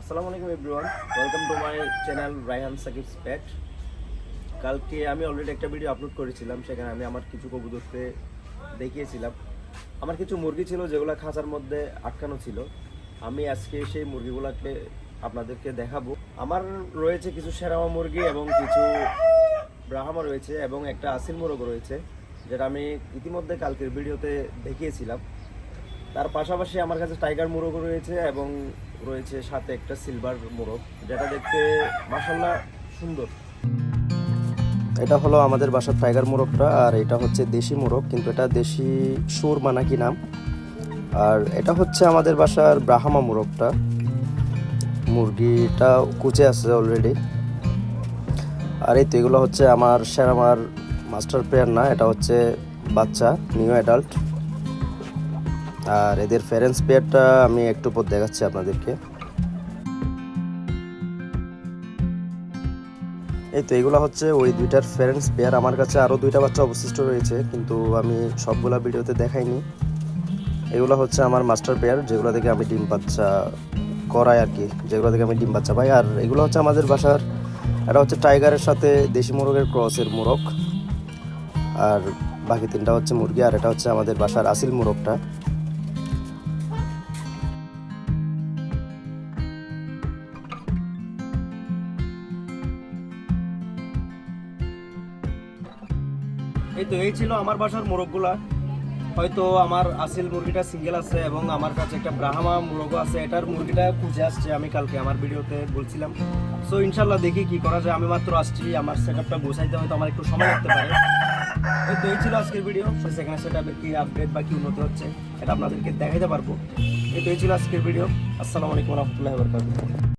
আসসালামু আলাইকুম everyone, welcome to my channel Raihan Sakib pet. কালকে আমি অলরেডি একটা ভিডিও আপলোড করেছিলাম, সেখানে আমি আমার কিছু কবুতরকে দেখিয়েছিলাম। আমার কিছু মুরগি ছিল যেগুলো খাঁচার মধ্যে আটকানো ছিল। আমি আজকে সেই মুরগিগুলোকে আপনাদেরকে দেখাবো। আমার রয়েছে কিছু সেরামা মুরগি এবং কিছু ব্রাহ্মা রয়েছে এবং একটা আসিল মোরগ রয়েছে, যেটা আমি ইতিমধ্যে কালকের ভিডিওতে দেখিয়েছিলাম। তার পাশাপাশি আমার কাছে টাইগার মোরগ রয়েছে এবং রয়েছে সাথে একটা সিলভার মোরগ, যেটা দেখতে মাশাআল্লাহ সুন্দর। এটা হলো আমাদের বাসার টাইগার মোরগটা, আর এটা হচ্ছে দেশি মোরগ, কিন্তু এটা দেশি সুরমা নাকি নাম। আর এটা হচ্ছে আমাদের বাসার ব্রাহ্মা মোরগটা। মুরগিটা কুচে আছে অলরেডি। আর এই তো এগুলো হচ্ছে আমার সেরামার মাস্টার পেয়ার না, এটা হচ্ছে বাচ্চা নিউ অ্যাডাল্ট। আর এদের ফেরেন্স পেয়ারটা আমি একটু পর দেখাচ্ছি আপনাদেরকে। এই তো এগুলো হচ্ছে ওই দুইটার ফেরেন্স পেয়ার। আমার কাছে আরও দুইটা বাচ্চা অবশিষ্ট রয়েছে, কিন্তু আমি সবগুলা ভিডিওতে দেখাইনি। এগুলো হচ্ছে আমার মাস্টার পেয়ার, যেগুলো থেকে আমি ডিম বাচ্চা করাই আর কি, যেগুলো থেকে আমি ডিম বাচ্চা পাই। আর এগুলো হচ্ছে আমাদের বাসার, এটা হচ্ছে টাইগারের সাথে দেশি মোরগের ক্রসের মোরগ। আর বাকি তিনটা হচ্ছে মুরগি, আর এটা হচ্ছে আমাদের বাসার আসিল মোরগটা। এই ছিল আমার বাসার মোরগগুলা। হয়তো আমার আসিল মুরগিটা সিঙ্গেল আছে এবং আমার কাছে একটা ব্রাহ্মা মুরগও আছে। এটার মুরগিটা খুঁজে আসছে, আমি কালকে আমার ভিডিওতে বলছিলাম। সো ইনশাল্লাহ দেখি কি করা যায়। আমি মাত্র আসছি, আমার সেটআপটা গোছাইতে হয়তো আমার একটু সময় লাগতে পারে। এই ছিল আজকের ভিডিও। সেখানে সেটআপে কি আপডেট বা কি উন্নতি হচ্ছে এটা আপনাদেরকে দেখাইতে পারবো। এই ছিল আজকের ভিডিও। আসসালামু আলাইকুম ওয়া রাহমাতুল্লাহি ওয়া বারাকাতুহু।